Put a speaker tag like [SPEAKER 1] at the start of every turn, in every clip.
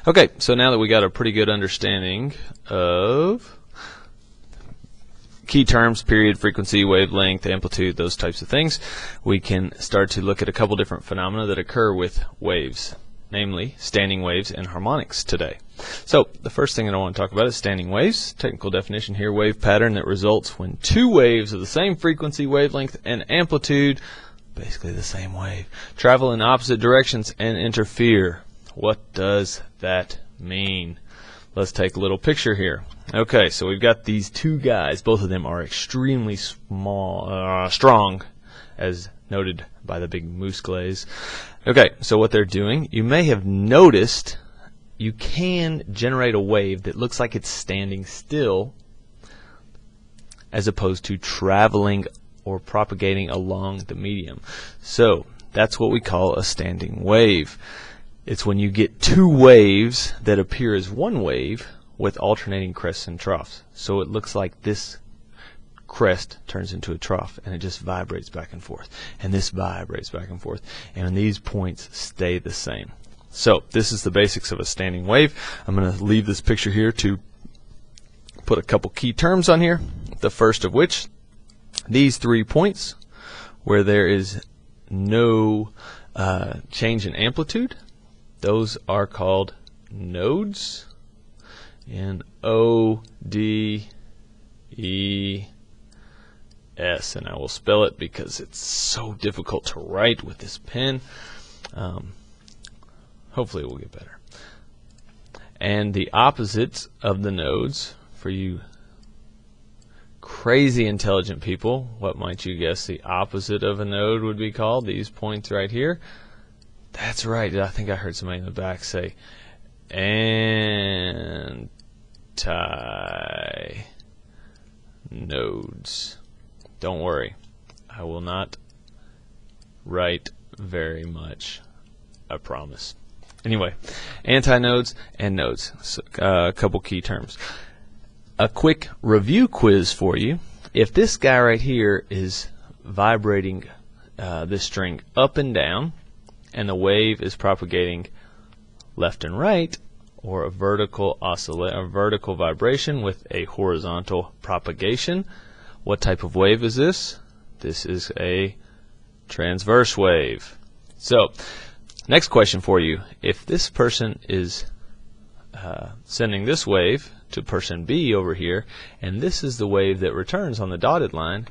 [SPEAKER 1] Okay, so now that we got a pretty good understanding of key terms, period, frequency, wavelength, amplitude, those types of things, we can start to look at a couple different phenomena that occur with waves, namely standing waves and harmonics today. So the first thing that I want to talk about is standing waves. Technical definition here: wave pattern that results when two waves of the same frequency, wavelength, and amplitude, basically the same wave, travel in opposite directions and interfere. What does that mean? Let's take a little picture here. Okay, so we've got these two guys. Both of them are extremely strong, as noted by the big moose glaze. Okay, so what they're doing, you may have noticed you can generate a wave that looks like it's standing still as opposed to traveling or propagating along the medium. So that's what we call a standing wave. It's when you get two waves that appear as one wave with alternating crests and troughs. So it looks like this crest turns into a trough and it just vibrates back and forth, and this vibrates back and forth, and these points stay the same. So this is the basics of a standing wave. I'm going to leave this picture here to put a couple key terms on here. The first of which, these 3 points where there is no change in amplitude, those are called nodes. N-O-D-E-S, and I will spell it because it's so difficult to write with this pen. Hopefully it will get better. And the opposites of the nodes, for you crazy intelligent people, what might you guess the opposite of a node would be called? These points right here. That's right. I think I heard somebody in the back say anti-nodes. Don't worry, I will not write very much, I promise. Anyway, antinodes and nodes, so, a couple key terms. A quick review quiz for you. If this guy right here is vibrating this string up and down, and the wave is propagating left and right, or a vertical vibration with a horizontal propagation, what type of wave is this? This is a transverse wave. So, next question for you. If this person is sending this wave to person B over here, and this is the wave that returns on the dotted line,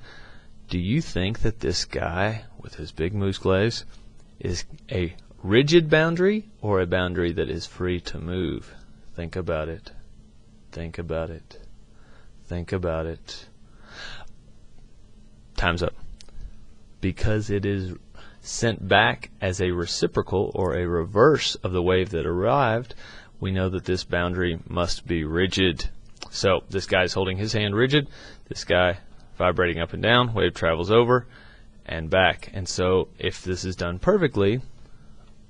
[SPEAKER 1] do you think that this guy with his big moose glaze is a rigid boundary or a boundary that is free to move? Think about it. Think about it. Think about it. Time's up. Because it is sent back as a reciprocal or a reverse of the wave that arrived, we know that this boundary must be rigid. So this guy's holding his hand rigid, this guy vibrating up and down, wave travels over and back. And so if this is done perfectly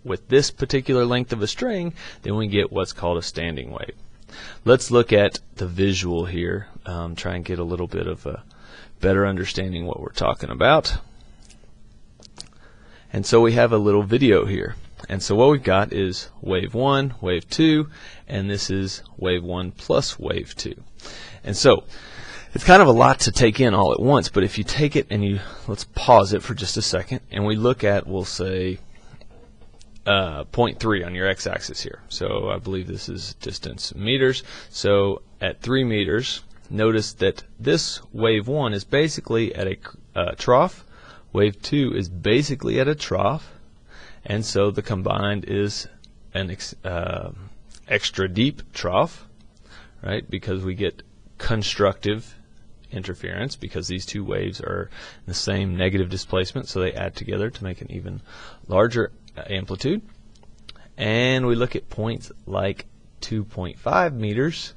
[SPEAKER 1] with this particular length of a string, then we get what's called a standing wave. Let's look at the visual here, try and get a little bit of a better understanding what we're talking about. And so we have a little video here. And so what we've got is wave 1, wave 2, and this is wave 1 plus wave 2. And so it's kind of a lot to take in all at once, but if you take it and let's pause it for just a second, and we look at, we'll say, 0.3 on your x-axis here. So I believe this is distance meters. So at 3 meters, notice that this wave 1 is basically at a trough, wave 2 is basically at a trough, and so the combined is an extra deep trough, right? Because we get constructive interference because these two waves are in the same negative displacement, so they add together to make an even larger amplitude. And we look at points like 2.5 meters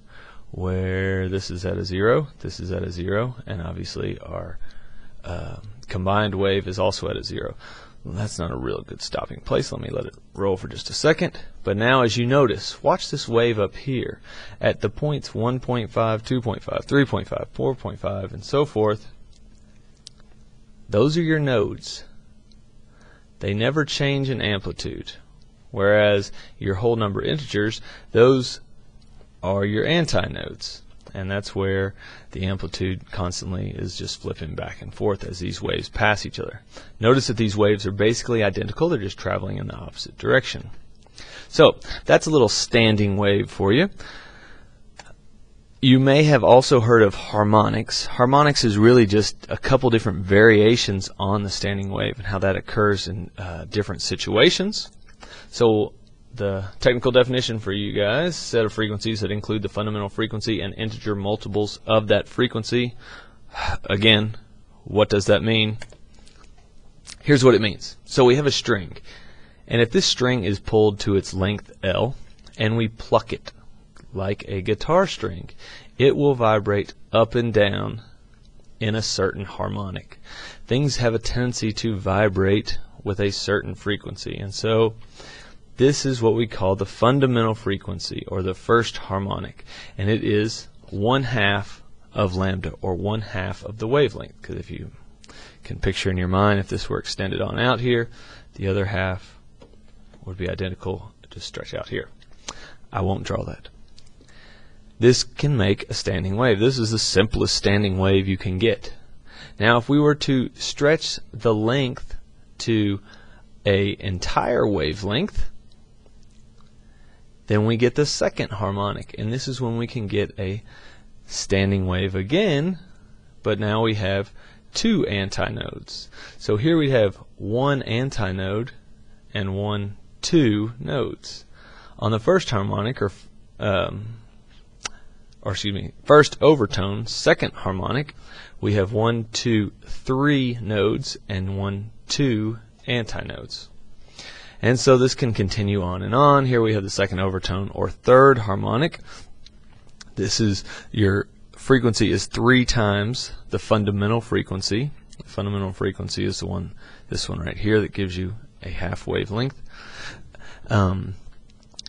[SPEAKER 1] where this is at a 0, this is at a 0, and obviously our combined wave is also at a 0. Well, that's not a real good stopping place. Let me let it roll for just a second. But now, as you notice, watch this wave up here at the points 1.5, 2.5, 3.5, 4.5, and so forth. Those are your nodes. They never change in amplitude. whereas your whole number integers, those are your antinodes. And that's where the amplitude constantly is just flipping back and forth as these waves pass each other. Notice that these waves are basically identical, they're just traveling in the opposite direction. So that's a little standing wave for you. You may have also heard of harmonics. Harmonics is really just a couple different variations on the standing wave and how that occurs in different situations. So the technical definition for you guys: set of frequencies that include the fundamental frequency and integer multiples of that frequency. Again, what does that mean? Here's what it means. So we have a string, and if this string is pulled to its length L and we pluck it like a guitar string, it will vibrate up and down in a certain harmonic. Things have a tendency to vibrate with a certain frequency, and so this is what we call the fundamental frequency, or the first harmonic, and it is 1/2 of lambda, or 1/2 of the wavelength. Because if you can picture in your mind, if this were extended on out here, the other half would be identical, just stretch out here. I won't draw that. This can make a standing wave. This is the simplest standing wave you can get. Now if we were to stretch the length to an entire wavelength, then we get the second harmonic, and this is when we can get a standing wave again, but now we have two antinodes. So here we have one antinode and two nodes. On the first harmonic, first overtone, second harmonic, we have 1, 2, 3 nodes and 2 antinodes. And so this can continue on and on. Here we have the second overtone, or third harmonic. This is your frequency is 3 times the fundamental frequency. The fundamental frequency is this one right here, that gives you a half wavelength. And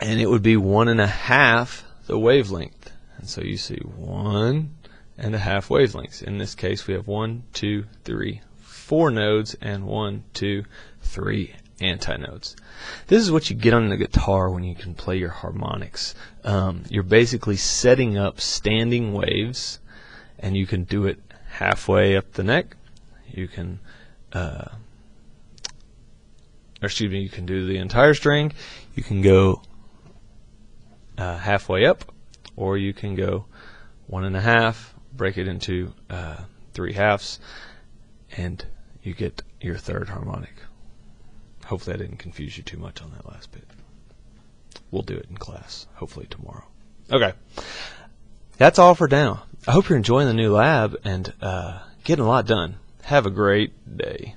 [SPEAKER 1] it would be 1.5 the wavelength. And so you see 1.5 wavelengths. In this case, we have 1, 2, 3, 4 nodes and 1, 2, 3 antinodes. This is what you get on the guitar when you can play your harmonics. You're basically setting up standing waves, and you can do it halfway up the neck. You can you can do the entire string. You can go halfway up, or you can go 1.5, break it into 3 halves, and you get your third harmonic. Hopefully I didn't confuse you too much on that last bit. We'll do it in class, hopefully tomorrow. Okay, that's all for now. I hope you're enjoying the new lab and getting a lot done. Have a great day.